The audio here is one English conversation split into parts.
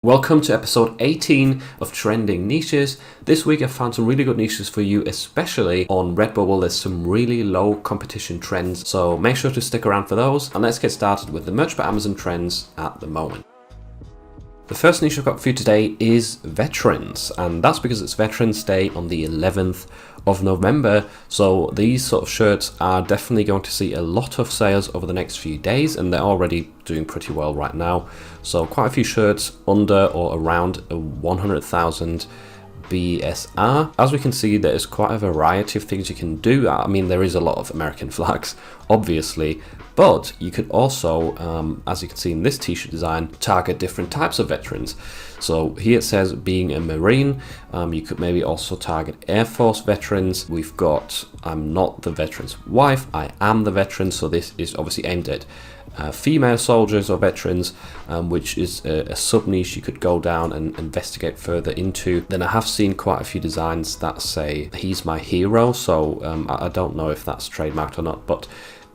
Welcome to episode 18 of Trending Niches. This week I found some really good niches for you, especially on Redbubble. There's some really low competition trends, so make sure to stick around for those. And let's get started with the Merch by Amazon trends at the moment. The first niche I've got for you today is veterans, and that's because it's Veterans Day on the 11th of November. So these sort of shirts are definitely going to see a lot of sales over the next few days, and they're already doing pretty well right now. So quite a few shirts under or around 100,000 BSR. As we can see, there's quite a variety of things you can do. I mean, there is a lot of American flags, obviously, but you could also, as you can see in this t-shirt design, target different types of veterans. So here it says being a Marine. You could maybe also target Air Force veterans. We've got I'm not the veteran's wife, I am the veteran. So this is obviously aimed at female soldiers or veterans, which is a sub niche you could go down and investigate further into. Then I have seen quite a few designs that say he's my hero, so I don't know if that's trademarked or not, but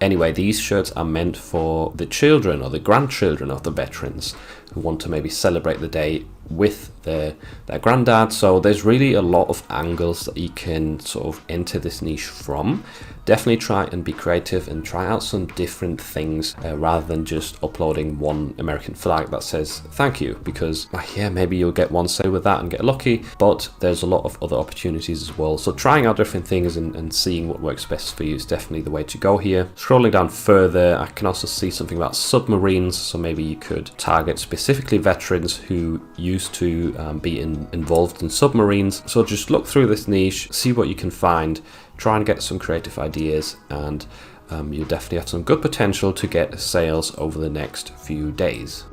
anyway, these shirts are meant for the children or the grandchildren of the veterans who want to maybe celebrate the day with their granddad. So there's really a lot of angles that you can sort of enter this niche from. Definitely try and be creative and try out some different things rather than just uploading one American flag that says thank you, because yeah, maybe you'll get one sale with that and get lucky, but there's a lot of other opportunities as well. So trying out different things and seeing what works best for you is definitely the way to go here. Scrolling down further, I can also see something about submarines. So maybe you could target specifically veterans who used to be involved in submarines. So just look through this niche, see what you can find, try and get some creative ideas, and you'll definitely have some good potential to get sales over the next few days.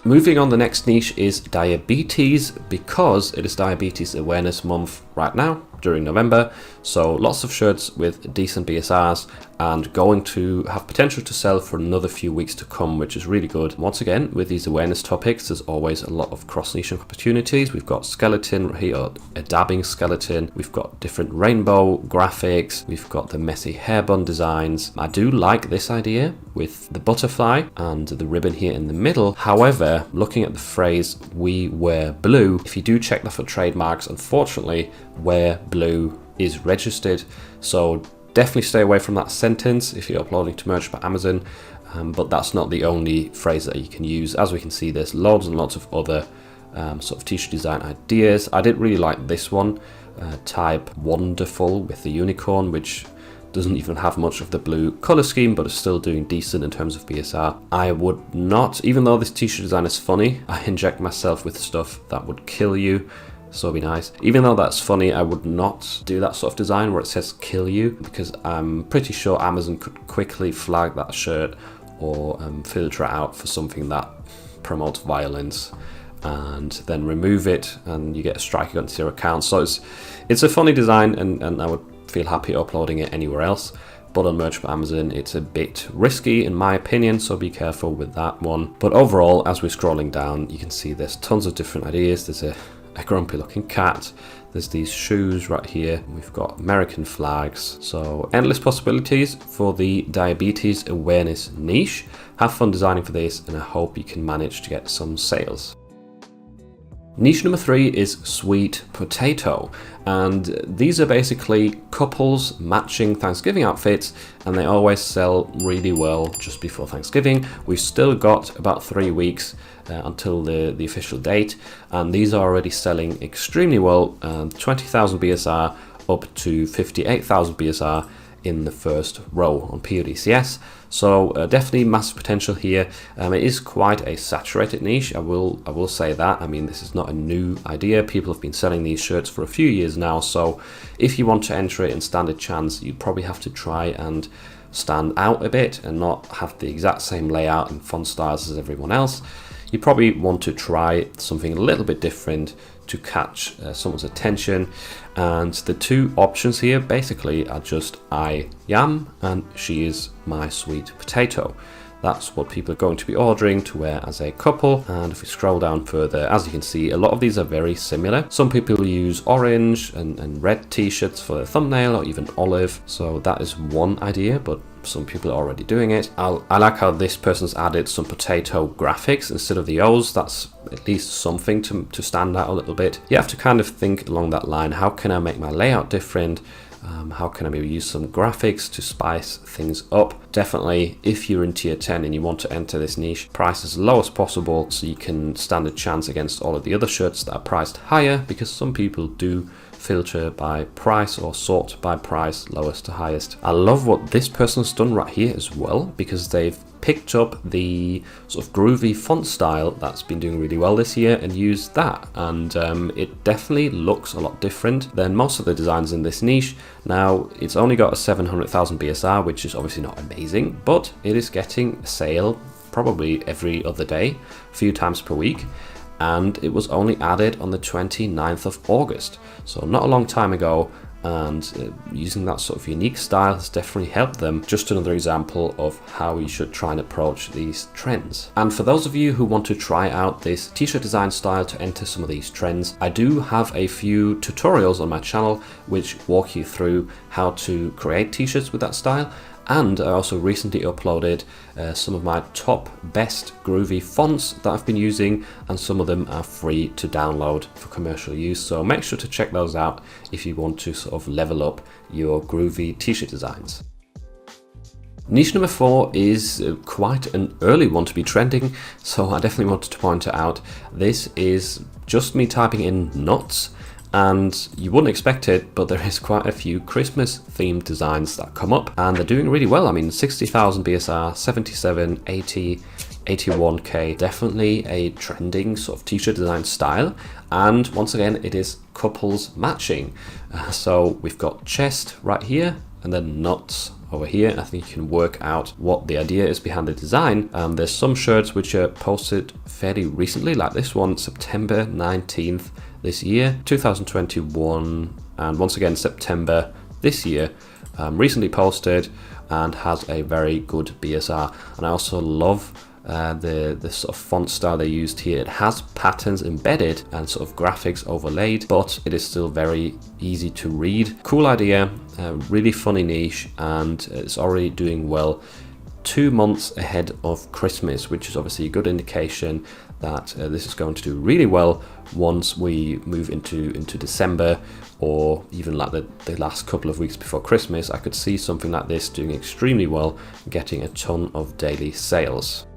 Moving on, the next niche is diabetes, because it is Diabetes Awareness Month right now during November. So lots of shirts with decent BSRs and going to have potential to sell for another few weeks to come, which is really good. Once again, with these awareness topics, there's always a lot of cross-niche opportunities. We've got skeleton here, a dabbing skeleton. We've got different rainbow graphics. We've got the messy hair bun designs. I do like this idea with the butterfly and the ribbon here in the middle. However, looking at the phrase "we wear blue," if you do check that for trademarks, unfortunately, "wear blue" is registered. So definitely stay away from that sentence if you're uploading to Merch by Amazon. But that's not the only phrase that you can use. As we can see, there's loads and lots of other sort of t-shirt design ideas. I did really like this one, type Wonderful with the unicorn, which doesn't even have much of the blue color scheme, but is still doing decent in terms of BSR. I would not, even though this t-shirt design is funny, I inject myself with stuff that would kill you. So be nice. Even though that's funny, I would not do that sort of design where it says kill you, because I'm pretty sure Amazon could quickly flag that shirt or filter it out for something that promotes violence and then remove it, and you get a strike against your account. So it's a funny design, and I would feel happy uploading it anywhere else. But on Merch by Amazon, it's a bit risky in my opinion, so be careful with that one. But overall, as we're scrolling down, you can see there's tons of different ideas. There's a grumpy looking cat, there's these shoes right here, we've got American flags. So endless possibilities for the diabetes awareness niche. Have fun designing for this, and I hope you can manage to get some sales. Niche number 3 is sweet potato, and these are basically couples matching Thanksgiving outfits, and they always sell really well just before Thanksgiving. We've still got about 3 weeks until the official date, and these are already selling extremely well. 20,000 BSR up to 58,000 BSR in the first row on PODCS. So definitely massive potential here. It is quite a saturated niche, I will say that. I mean, this is not a new idea. People have been selling these shirts for a few years now, so if you want to enter it and stand a chance, you probably have to try and stand out a bit and not have the exact same layout and font styles as everyone else. You probably want to try something a little bit different to catch someone's attention, and the two options here basically are just I am and she is my sweet potato. That's what people are going to be ordering to wear as a couple. And if we scroll down further, as you can see, a lot of these are very similar. Some people use orange and red t-shirts for their thumbnail, or even olive. So that is one idea, but some people are already doing it. I like how this person's added some potato graphics instead of the O's. That's at least something to stand out a little bit. You have to kind of think along that line. How can I make my layout different? How can I maybe use some graphics to spice things up? Definitely, if you're in tier 10 and you want to enter this niche, price as low as possible so you can stand a chance against all of the other shirts that are priced higher, because some people do filter by price or sort by price, lowest to highest. I love what this person's done right here as well, because they've picked up the sort of groovy font style that's been doing really well this year and used that, and it definitely looks a lot different than most of the designs in this niche. Now, it's only got a 700,000 BSR, which is obviously not amazing, but it is getting a sale probably every other day, a few times per week, and it was only added on the 29th of August, so not a long time ago. And using that sort of unique style has definitely helped them. Just another example of how you should try and approach these trends. And for those of you who want to try out this t-shirt design style to enter some of these trends, I do have a few tutorials on my channel which walk you through how to create t-shirts with that style. And I also recently uploaded some of my top best groovy fonts that I've been using, and some of them are free to download for commercial use. So make sure to check those out if you want to sort of level up your groovy t-shirt designs. Niche number 4 is quite an early one to be trending, so I definitely wanted to point it out. This is just me typing in nuts. And you wouldn't expect it, but there is quite a few Christmas themed designs that come up, and they're doing really well. I mean, 60,000 BSR, 77, 80, 81k, definitely a trending sort of t-shirt design style. And once again, it is couples matching. So we've got chest right here and then nuts over here. I think you can work out what the idea is behind the design. There's some shirts which are posted fairly recently, like this one, September 19th. This year, 2021, and once again September this year, recently posted and has a very good BSR. And I also love the sort of font style they used here. It has patterns embedded and sort of graphics overlaid, but it is still very easy to read. Cool idea, really funny niche, and it's already doing well 2 months ahead of Christmas, which is obviously a good indication that this is going to do really well once we move into December, or even like the last couple of weeks before Christmas. I could see something like this doing extremely well, getting a ton of daily sales.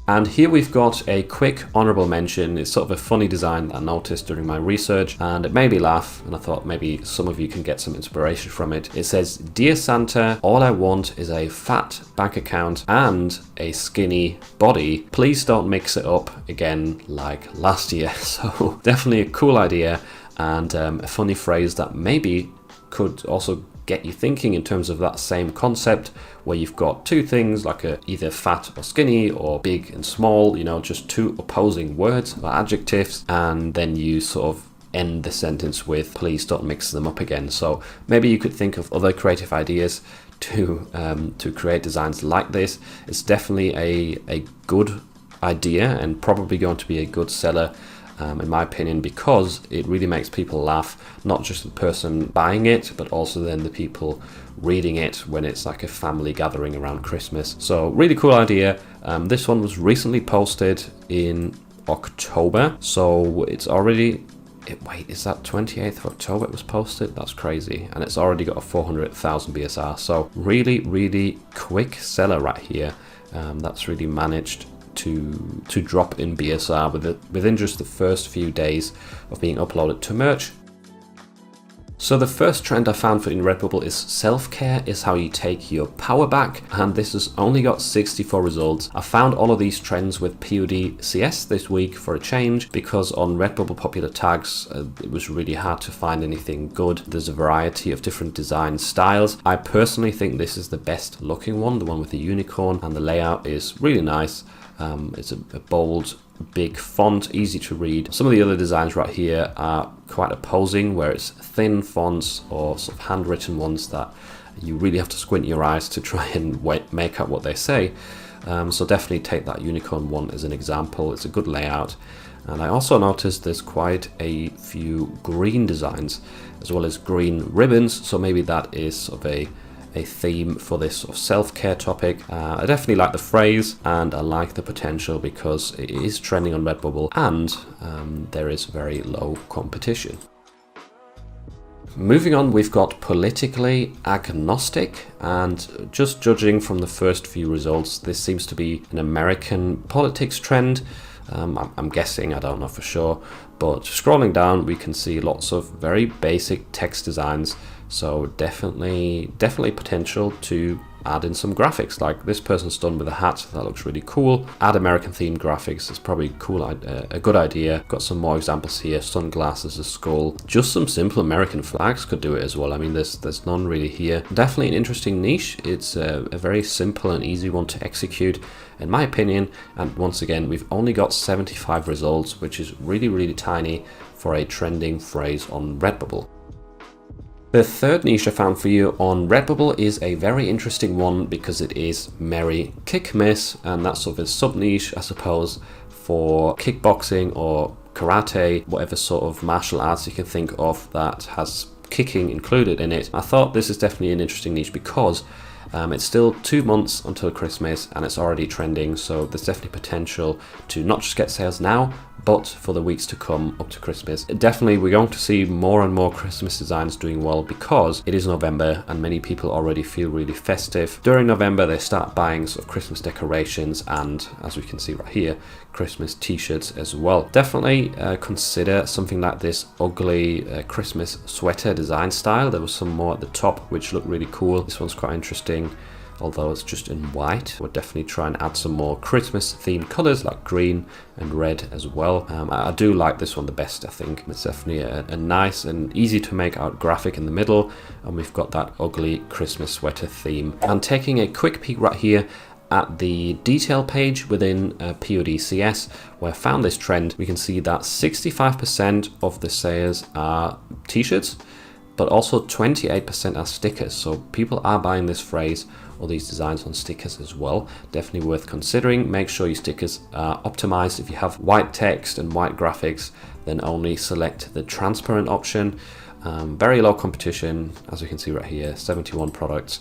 And here we've got a quick honorable mention. It's sort of a funny design that I noticed during my research, and it made me laugh, and I thought maybe some of you can get some inspiration from it. It says, "Dear Santa, all I want is a fat bank account and a skinny body. Please don't mix it up again like last year." So definitely a cool idea, and a funny phrase that maybe could also get you thinking in terms of that same concept, where you've got two things like either fat or skinny, or big and small, you know, just two opposing words or adjectives, and then you sort of end the sentence with "please don't mix them up again." So maybe you could think of other creative ideas to create designs like this. It's definitely a good idea, and probably going to be a good seller, in my opinion, because it really makes people laugh, not just the person buying it, but also then the people reading it when it's like a family gathering around Christmas. So really cool idea. This one was recently posted in October, so it's already, wait, is that 28th of October it was posted? That's crazy. And it's already got a 400,000 BSR, so really quick seller right here. That's really managed to drop in BSR within just the first few days of being uploaded to merch. So the first trend I found for in Redbubble is self-care is how you take your power back, and this has only got 64 results. I found all of these trends with POD/CS this week for a change, because on Redbubble popular tags it was really hard to find anything good. There's a variety of different design styles. I personally think this is the best looking one, the one with the unicorn, and the layout is really nice. It's a bold, big font, easy to read. Some of the other designs right here are quite opposing, where it's thin fonts or sort of handwritten ones that you really have to squint your eyes to try and make out what they say. So definitely take that unicorn one as an example. It's a good layout. And I also noticed there's quite a few green designs as well as green ribbons. So maybe that is sort of a a theme for this sort of self-care topic. I definitely like the phrase, and I like the potential because it is trending on Redbubble, and there is very low competition. Moving on, we've got politically agnostic, and just judging from the first few results, this seems to be an American politics trend. I'm guessing, I don't know for sure, but scrolling down we can see lots of very basic text designs, so definitely potential to add in some graphics. Like this person's done with a hat, that looks really cool. Add American themed graphics, it's probably cool, a good idea. Got some more examples here, sunglasses, a skull, just some simple American flags could do it as well. I mean, there's none really here. Definitely an interesting niche. It's a very simple and easy one to execute in my opinion, and once again we've only got 75 results, which is really tiny for a trending phrase on Redbubble. The third niche I found for you on Redbubble is a very interesting one because it is Merry Kick Miss, and that's sort of a sub niche, I suppose, for kickboxing or karate, whatever sort of martial arts you can think of that has kicking included in it. I thought this is definitely an interesting niche because it's still 2 months until Christmas and it's already trending, so there's definitely potential to not just get sales now, but for the weeks to come up to Christmas. Definitely we're going to see more and more Christmas designs doing well because it is November and many people already feel really festive. During November they start buying sort of Christmas decorations and, as we can see right here, Christmas t-shirts as well. Definitely consider something like this ugly Christmas sweater design style. There was some more at the top which look really cool. This one's quite interesting, although it's just in white. We'll definitely try and add some more Christmas themed colors like green and red as well. I do like this one the best, I think. It's definitely a nice and easy to make out graphic in the middle, and we've got that ugly Christmas sweater theme. And taking a quick peek right here at the detail page within PODCS, where I found this trend, we can see that 65% of the sales are t-shirts, but also 28% are stickers. So people are buying this phrase or these designs on stickers as well. Definitely worth considering. Make sure your stickers are optimized. If you have white text and white graphics, then only select the transparent option. Very low competition, as we can see right here, 71 products.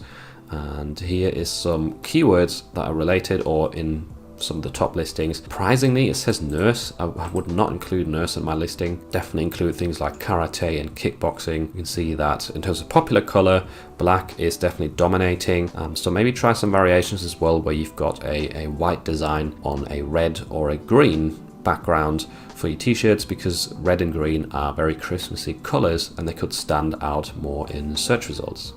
And here is some keywords that are related or in some of the top listings. Surprisingly, it says nurse. I would not include nurse in my listing. Definitely include things like karate and kickboxing. You can see that in terms of popular color, black is definitely dominating. So maybe try some variations as well, where you've got a white design on a red or a green background for your t-shirts, because red and green are very Christmassy colors and they could stand out more in search results.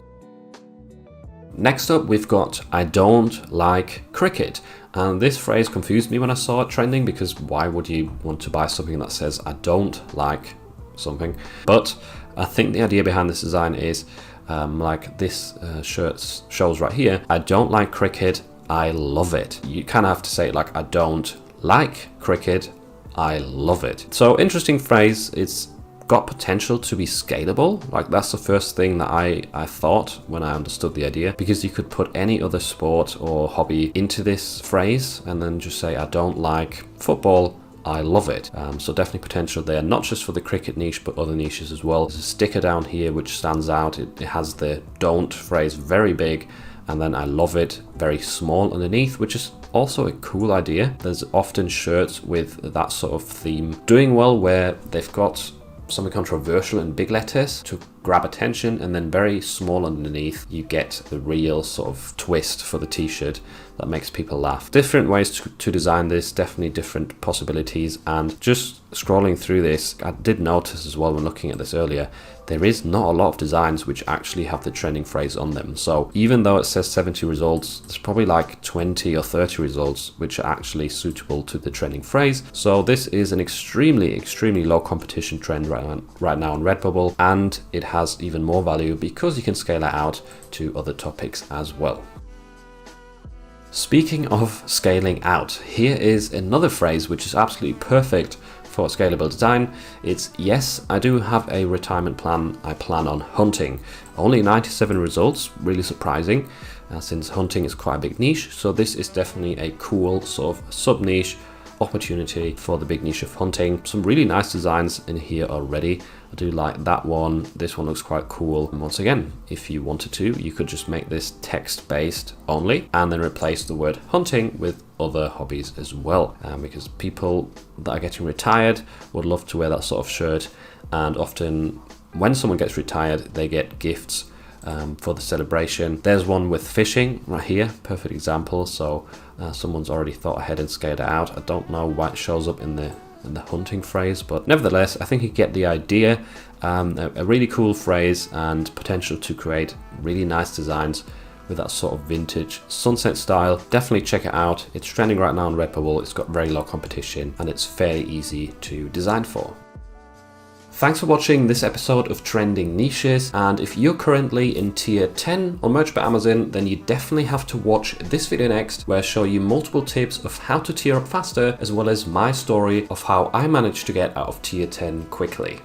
Next up, we've got I don't like cricket. And this phrase confused me when I saw it trending, because why would you want to buy something that says I don't like something? But I think the idea behind this design is like this shirt shows right here. I don't like cricket, I love it. You kind of have to say it like I don't like cricket, I love it. So interesting phrase. It's got potential to be scalable. Like that's the first thing that I thought when I understood the idea, because you could put any other sport or hobby into this phrase and then just say I don't like football, I love it. So definitely potential there, not just for the cricket niche but other niches as well. There's a sticker down here which stands out. It has the don't phrase very big and then I love it very small underneath, which is also a cool idea. There's often shirts with that sort of theme doing well where they've got something controversial in big letters to grab attention, and then very small underneath you get the real sort of twist for the t-shirt that makes people laugh. Different ways to design this, definitely different possibilities. And just scrolling through this, I did notice as well when looking at this earlier, there is not a lot of designs which actually have the trending phrase on them. So even though it says 70 results, there's probably like 20 or 30 results which are actually suitable to the trending phrase. So this is an extremely low competition trend right now on Redbubble, and it has even more value because you can scale it out to other topics as well. Speaking of scaling out, here is another phrase which is absolutely perfect for scalable design. It's yes, I do have a retirement plan. I plan on hunting. Only 97 results, really surprising, since hunting is quite a big niche. So this is definitely a cool sort of sub niche opportunity for the big niche of hunting. Some really nice designs in here already. I do like that one. This one looks quite cool. And once again, if you wanted to, you could just make this text-based only and then replace the word hunting with other hobbies as well. Because people that are getting retired would love to wear that sort of shirt, and often when someone gets retired, they get gifts for the celebration. There's one with fishing right here, perfect example. So someone's already thought ahead and scaled it out. I don't know why it shows up in the hunting phrase, but nevertheless, I think you get the idea. A really cool phrase and potential to create really nice designs with that sort of vintage sunset style. Definitely check it out. It's trending right now on Redbubble. It's got very low competition and it's fairly easy to design for. Thanks for watching this episode of Trending Niches, and if you're currently in tier 10 on Merch by Amazon, then you definitely have to watch this video next, where I show you multiple tips of how to tier up faster, as well as my story of how I managed to get out of tier 10 quickly.